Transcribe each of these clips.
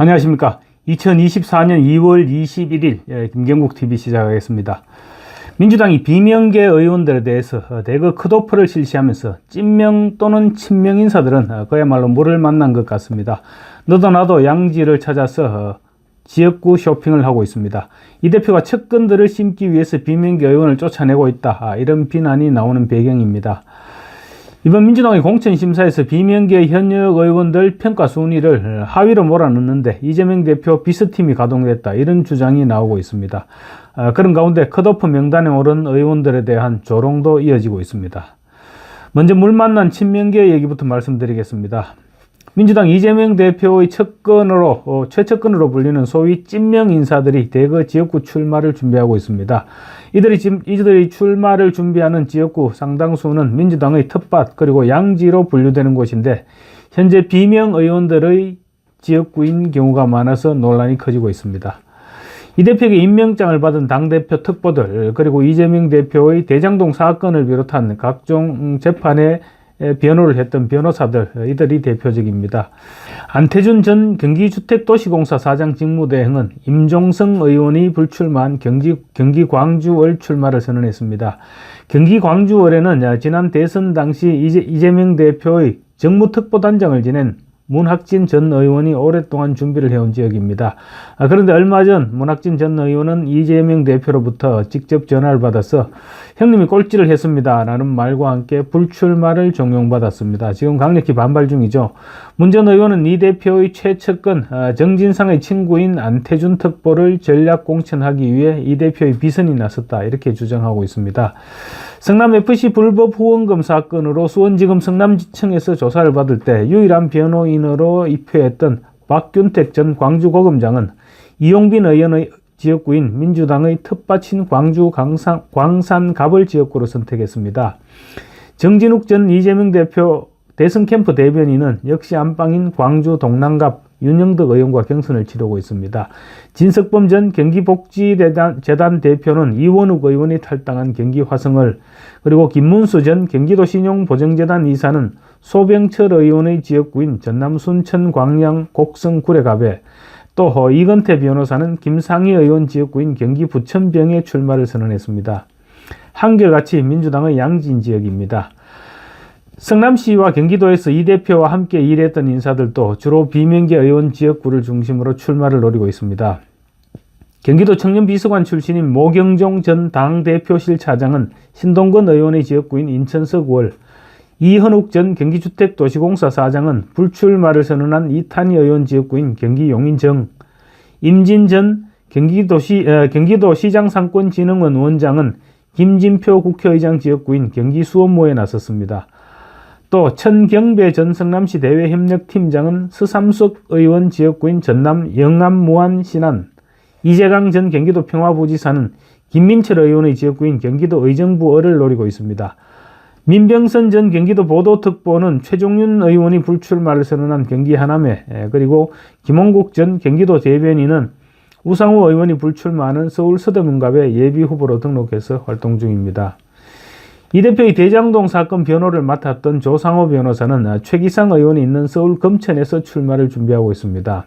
안녕하십니까. 2024년 2월 21일 김경국TV 시작하겠습니다. 민주당이 비명계 의원들에 대해서 대거 컷오프를 실시하면서 찐명 또는 친명 인사들은 그야말로 물을 만난 것 같습니다. 너도 나도 양지를 찾아서 지역구 쇼핑을 하고 있습니다. 이 대표가 척근들을 심기 위해서 비명계 의원을 쫓아내고 있다, 이런 비난이 나오는 배경입니다. 이번 민주당의 공천심사에서 비명계 현역 의원들 평가 순위를 하위로 몰아넣는데 이재명 대표 비서팀이 가동됐다, 이런 주장이 나오고 있습니다. 그런 가운데 컷오프 명단에 오른 의원들에 대한 조롱도 이어지고 있습니다. 먼저 물 만난 친명계 얘기부터 말씀드리겠습니다. 민주당 이재명 대표의 최측근으로 불리는 소위 찐명 인사들이 대거 지역구 출마를 준비하고 있습니다. 이들이 출마를 준비하는 지역구 상당수는 민주당의 텃밭 그리고 양지로 분류되는 곳인데 현재 비명 의원들의 지역구인 경우가 많아서 논란이 커지고 있습니다. 이 대표에게 임명장을 받은 당대표 특보들 그리고 이재명 대표의 대장동 사건을 비롯한 각종 재판에 변호를 했던 변호사들, 이들이 대표적입니다. 안태준 전 경기주택도시공사 사장 직무대행은 임종성 의원이 불출마한 경기 광주을 출마를 선언했습니다. 경기 광주을에는 지난 대선 당시 이재명 대표의 정무특보단장을 지낸 문학진 전 의원이 오랫동안 준비를 해온 지역입니다. 그런데 얼마 전 문학진 전 의원은 이재명 대표로부터 직접 전화를 받아서 형님이 꼴찌를 했습니다 라는 말과 함께 불출마를 종용받았습니다. 지금 강력히 반발 중이죠. 문 전 의원은 이 대표의 최측근 정진상의 친구인 안태준 특보를 전략 공천하기 위해 이 대표의 비선이 나섰다, 이렇게 주장하고 있습니다. 성남FC 불법 후원금 사건으로 수원지검 성남지청에서 조사를 받을 때 유일한 변호인으로 입회했던 박균택 전 광주고검장은 이용빈 의원의 지역구인 민주당의 텃밭인 광주 광산갑을 지역구로 선택했습니다. 정진욱 전 이재명 대표 대선 캠프 대변인은 역시 안방인 광주 동남갑 윤영덕 의원과 경선을 치르고 있습니다. 진석범 전 경기복지재단 대표는 이원욱 의원이 탈당한 경기 화성을, 그리고 김문수 전 경기도 신용보증재단 이사는 소병철 의원의 지역구인 전남 순천 광양 곡성 구례갑에, 또 이건태 변호사는 김상희 의원 지역구인 경기 부천병에 출마를 선언했습니다. 한결같이 민주당의 양진 지역입니다. 성남시와 경기도에서 이 대표와 함께 일했던 인사들도 주로 비명계 의원 지역구를 중심으로 출마를 노리고 있습니다. 경기도 청년비서관 출신인 모경종 전 당대표실 차장은 신동건 의원의 지역구인 인천 서구을, 이현욱 전 경기주택도시공사 사장은 불출마를 선언한 이탄희 의원 지역구인 경기 용인정, 임진 전 경기도 시장상권진흥원 원장은 김진표 국회의장 지역구인 경기 수원모에 나섰습니다. 또 천경배 전 성남시 대외협력팀장은 서삼숙 의원 지역구인 전남 영암무안 신안, 이재강 전 경기도 평화부지사는 김민철 의원의 지역구인 경기도 의정부을을 노리고 있습니다. 민병선 전 경기도 보도특보는 최종윤 의원이 불출마를 선언한 경기 하남에, 그리고 김홍국 전 경기도 대변인은 우상호 의원이 불출마하는 서울 서대문갑에 예비후보로 등록해서 활동 중입니다. 이 대표의 대장동 사건 변호를 맡았던 조상호 변호사는 최기상 의원이 있는 서울 검천에서 출마를 준비하고 있습니다.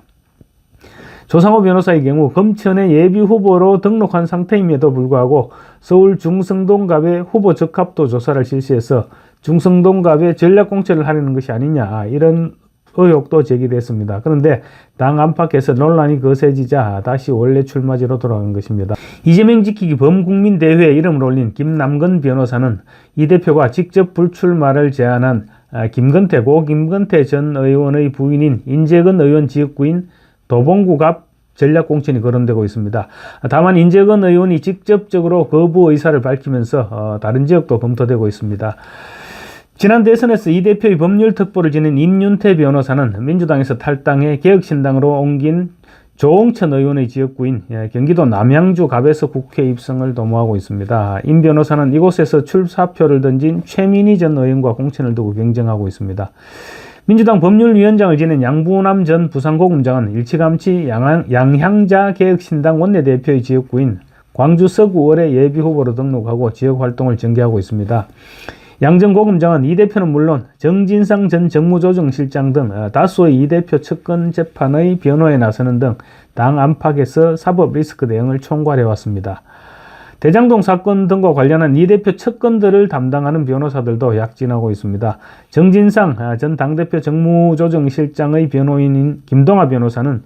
조상호 변호사의 경우 검천의 예비후보로 등록한 상태임에도 불구하고 서울 중성동갑의 후보 적합도 조사를 실시해서 중성동갑에 전략공천을 하려는 것이 아니냐, 이런 의혹도 제기됐습니다. 그런데 당 안팎에서 논란이 거세지자 다시 원래 출마지로 돌아간 것입니다. 이재명 지키기 범국민대회에 이름을 올린 김남근 변호사는 이 대표가 직접 불출마를 제안한 김건태 전 의원의 부인인 인재근 의원 지역구인 도봉구갑 전략공천이 거론되고 있습니다. 다만 인재근 의원이 직접적으로 거부 의사를 밝히면서 다른 지역도 검토되고 있습니다. 지난 대선에서 이 대표의 법률 특보를 지낸 임윤태 변호사는 민주당에서 탈당해 개혁신당으로 옮긴 조홍천 의원의 지역구인 경기도 남양주 갑에서 국회 입성을 도모하고 있습니다. 임 변호사는 이곳에서 출사표를 던진 최민희 전 의원과 공천을 두고 경쟁하고 있습니다. 민주당 법률위원장을 지낸 양부남 전 부산고검장은 일찌감치 양향자 개혁신당 원내대표의 지역구인 광주 서구을의 예비후보로 등록하고 지역활동을 전개하고 있습니다. 양정고검장은 이 대표는 물론 정진상 전 정무조정실장 등 다수의 이 대표 측근 재판의 변호에 나서는 등 당 안팎에서 사법 리스크 대응을 총괄해왔습니다. 대장동 사건 등과 관련한 이 대표 측근들을 담당하는 변호사들도 약진하고 있습니다. 정진상 전 당대표 정무조정실장의 변호인인 김동아 변호사는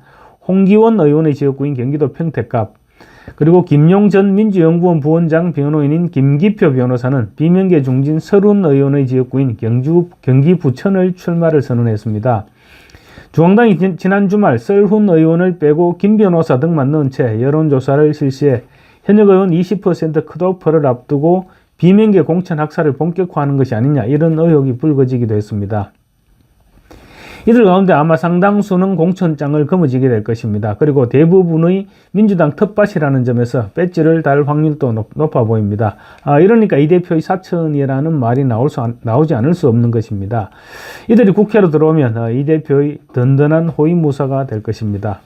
홍기원 의원의 지역구인 경기도 평택갑, 그리고 김용 전 민주연구원 부원장 변호인인 김기표 변호사는 비명계 중진 서른 의원의 지역구인 경기 부천을 출마를 선언했습니다. 중앙당이 지난 주말 설훈 의원을 빼고 김 변호사 등만 넣은 채 여론조사를 실시해 현역 의원 20% 컷오프를 앞두고 비명계 공천 학살을 본격화하는 것이 아니냐, 이런 의혹이 불거지기도 했습니다. 이들 가운데 아마 상당수는 공천장을 거머쥐게 될 것입니다. 그리고 대부분의 민주당 텃밭이라는 점에서 배지를 달 확률도 높아 보입니다. 이러니까 이 대표의 사천이라는 말이 나오지 않을 수 없는 것입니다. 이들이 국회로 들어오면 이 대표의 든든한 호위무사가 될 것입니다.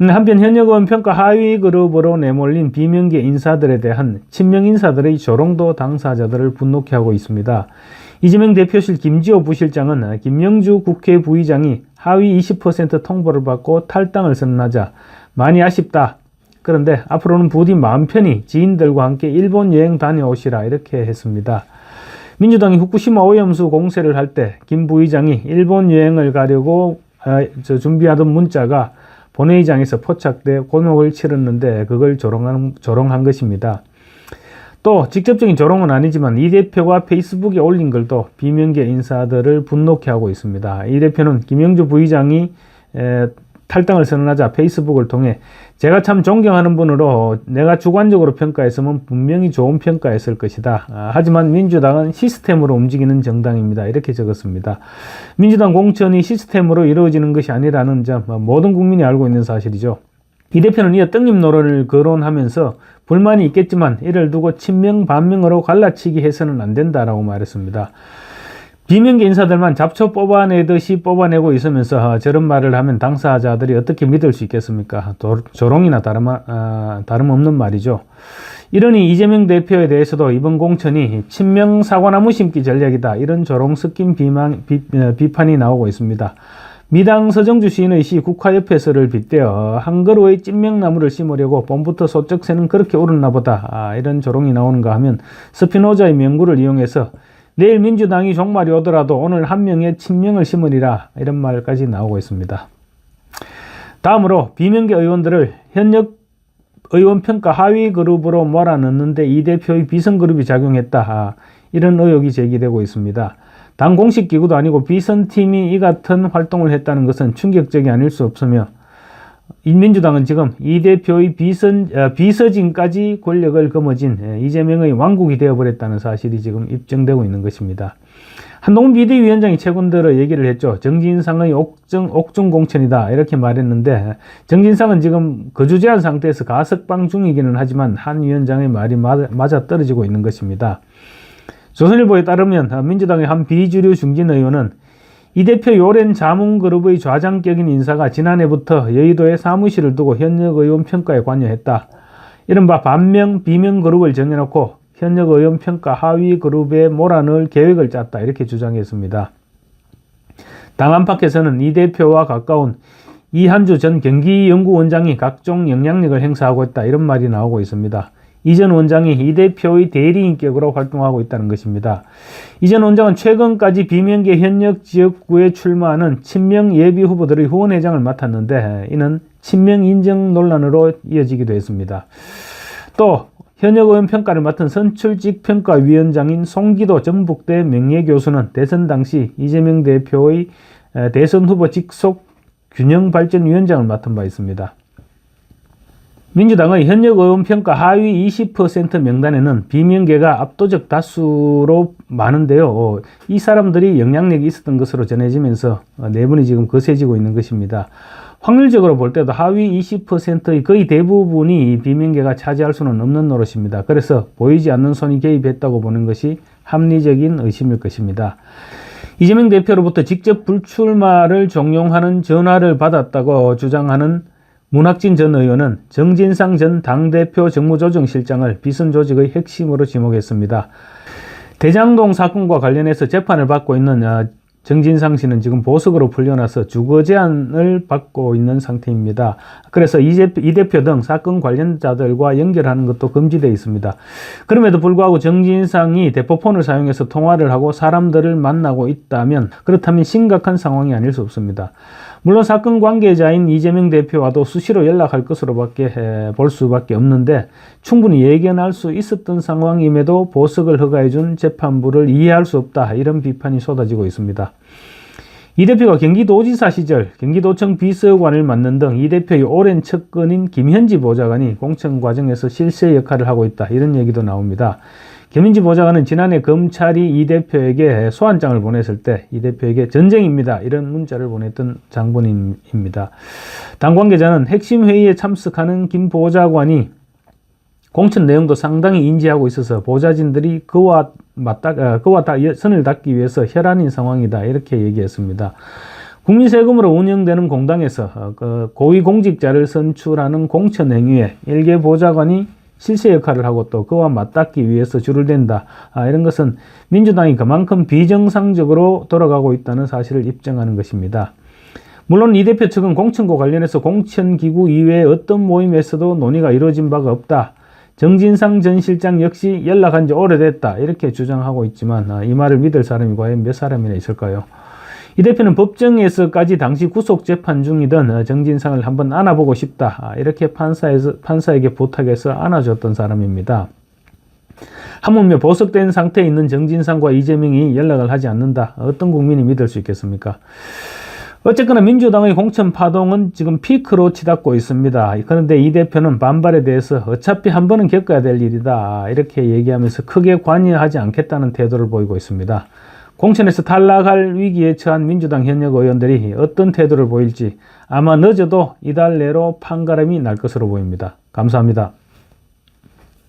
한편 현역 의원 평가 하위 그룹으로 내몰린 비명계 인사들에 대한 친명 인사들의 조롱도 당사자들을 분노케 하고 있습니다. 이재명 대표실 김지호 부실장은 김명주 국회 부의장이 하위 20% 통보를 받고 탈당을 선언하자 많이 아쉽다. 그런데 앞으로는 부디 마음 편히 지인들과 함께 일본 여행 다녀오시라, 이렇게 했습니다. 민주당이 후쿠시마 오염수 공세를 할 때 김 부의장이 일본 여행을 가려고 준비하던 문자가 본회의장에서 포착돼 곤혹을 치렀는데 그걸 조롱한 것입니다. 또 직접적인 조롱은 아니지만 이 대표가 페이스북에 올린 글도 비명계 인사들을 분노케 하고 있습니다. 이 대표는 김영주 부의장이 탈당을 선언하자 페이스북을 통해 제가 참 존경하는 분으로 내가 주관적으로 평가했으면 분명히 좋은 평가였을 것이다. 하지만 민주당은 시스템으로 움직이는 정당입니다. 이렇게 적었습니다. 민주당 공천이 시스템으로 이루어지는 것이 아니라는 점 모든 국민이 알고 있는 사실이죠. 이 대표는 이어 떡잎 노론을 거론하면서 불만이 있겠지만 이를 두고 친명 반명으로 갈라치기 해서는 안 된다라고 말했습니다. 비명계 인사들만 잡초 뽑아내듯이 뽑아내고 있으면서 저런 말을 하면 당사자들이 어떻게 믿을 수 있겠습니까? 조롱이나 다름없는 말이죠. 이러니 이재명 대표에 대해서도 이번 공천이 친명 사과나무 심기 전략이다, 이런 조롱 섞인 비판이 나오고 있습니다. 미당 서정주 시인의 시 국화옆에서를 빗대어 한 그루의 찐명나무를 심으려고 봄부터 소쩍 새는 그렇게 오르나 보다, 이런 조롱이 나오는가 하면 스피노자의 명구를 이용해서 내일 민주당이 종말이 오더라도 오늘 한 명의 친명을 심으리라, 이런 말까지 나오고 있습니다. 다음으로 비명계 의원들을 현역 의원 평가 하위 그룹으로 몰아넣는데 이 대표의 비선그룹이 작용했다, 이런 의혹이 제기되고 있습니다. 당 공식 기구도 아니고 비선팀이 이 같은 활동을 했다는 것은 충격적이 아닐 수 없으며 민주당은 지금 이 대표의 비서진까지 권력을 거머쥔 이재명의 왕국이 되어버렸다는 사실이 지금 입증되고 있는 것입니다. 한동훈 비대위원장이 최근 들어 얘기를 했죠. 정진상의 옥중 공천이다, 이렇게 말했는데 정진상은 지금 거주제한 상태에서 가석방 중이기는 하지만 한 위원장의 말이 맞아떨어지고 있는 것입니다. 조선일보에 따르면 민주당의 한 비주류 중진 의원은 이 대표의 오랜 자문그룹의 좌장격인 인사가 지난해부터 여의도에 사무실을 두고 현역 의원 평가에 관여했다. 이른바 반명, 비명 그룹을 정해놓고 현역 의원 평가 하위 그룹에 몰아넣을 계획을 짰다, 이렇게 주장했습니다. 당 안팎에서는 이 대표와 가까운 이한주 전 경기연구원장이 각종 영향력을 행사하고 있다, 이런 말이 나오고 있습니다. 이 전 원장이 이 대표의 대리인격으로 활동하고 있다는 것입니다. 이 전 원장은 최근까지 비명계 현역 지역구에 출마하는 친명 예비 후보들의 후원회장을 맡았는데 이는 친명 인정 논란으로 이어지기도 했습니다. 또 현역 의원 평가를 맡은 선출직 평가위원장인 송기도 전북대 명예교수는 대선 당시 이재명 대표의 대선 후보 직속 균형발전위원장을 맡은 바 있습니다. 민주당의 현역 의원 평가 하위 20% 명단에는 비명계가 압도적 다수로 많은데요. 이 사람들이 영향력이 있었던 것으로 전해지면서 내분이 지금 거세지고 있는 것입니다. 확률적으로 볼 때도 하위 20%의 거의 대부분이 비명계가 차지할 수는 없는 노릇입니다. 그래서 보이지 않는 손이 개입했다고 보는 것이 합리적인 의심일 것입니다. 이재명 대표로부터 직접 불출마를 종용하는 전화를 받았다고 주장하는 문학진 전 의원은 정진상 전 당대표 정무조정실장을 비선 조직의 핵심으로 지목했습니다. 대장동 사건과 관련해서 재판을 받고 있는 정진상 씨는 지금 보석으로 풀려나서 주거 제한을 받고 있는 상태입니다. 그래서 이 대표 등 사건 관련자들과 연결하는 것도 금지되어 있습니다. 그럼에도 불구하고 정진상이 대포폰을 사용해서 통화를 하고 사람들을 만나고 있다면 그렇다면 심각한 상황이 아닐 수 없습니다. 물론 사건 관계자인 이재명 대표와도 수시로 연락할 것으로밖에 볼 수밖에 없는데 충분히 예견할 수 있었던 상황임에도 보석을 허가해준 재판부를 이해할 수 없다, 이런 비판이 쏟아지고 있습니다. 이 대표가 경기도지사 시절 경기도청 비서관을 맡는 등 이 대표의 오랜 측근인 김현지 보좌관이 공천 과정에서 실세 역할을 하고 있다, 이런 얘기도 나옵니다. 김현지 보좌관은 지난해 검찰이 이 대표에게 소환장을 보냈을 때 이 대표에게 전쟁입니다, 이런 문자를 보냈던 장본인입니다. 당 관계자는 핵심 회의에 참석하는 김 보좌관이 공천 내용도 상당히 인지하고 있어서 보좌진들이 그와 선을 닦기 위해서 혈안인 상황이다, 이렇게 얘기했습니다. 국민 세금으로 운영되는 공당에서 고위공직자를 선출하는 공천 행위에 일개 보좌관이 실세 역할을 하고 또 그와 맞닿기 위해서 줄을 댄다, 이런 것은 민주당이 그만큼 비정상적으로 돌아가고 있다는 사실을 입증하는 것입니다. 물론 이 대표 측은 공천과 관련해서 공천기구 이외의 어떤 모임에서도 논의가 이루어진 바가 없다, 정진상 전 실장 역시 연락한 지 오래됐다, 이렇게 주장하고 있지만 이 말을 믿을 사람이 과연 몇 사람이나 있을까요? 이 대표는 법정에서까지 당시 구속 재판 중이던 정진상을 한번 안아보고 싶다, 이렇게 판사에게 부탁해서 안아줬던 사람입니다. 하물며 보석된 상태에 있는 정진상과 이재명이 연락을 하지 않는다, 어떤 국민이 믿을 수 있겠습니까? 어쨌거나 민주당의 공천 파동은 지금 피크로 치닫고 있습니다. 그런데 이 대표는 반발에 대해서 어차피 한 번은 겪어야 될 일이다, 이렇게 얘기하면서 크게 관여하지 않겠다는 태도를 보이고 있습니다. 공천에서 탈락할 위기에 처한 민주당 현역 의원들이 어떤 태도를 보일지 아마 늦어도 이달 내로 판가름이 날 것으로 보입니다. 감사합니다.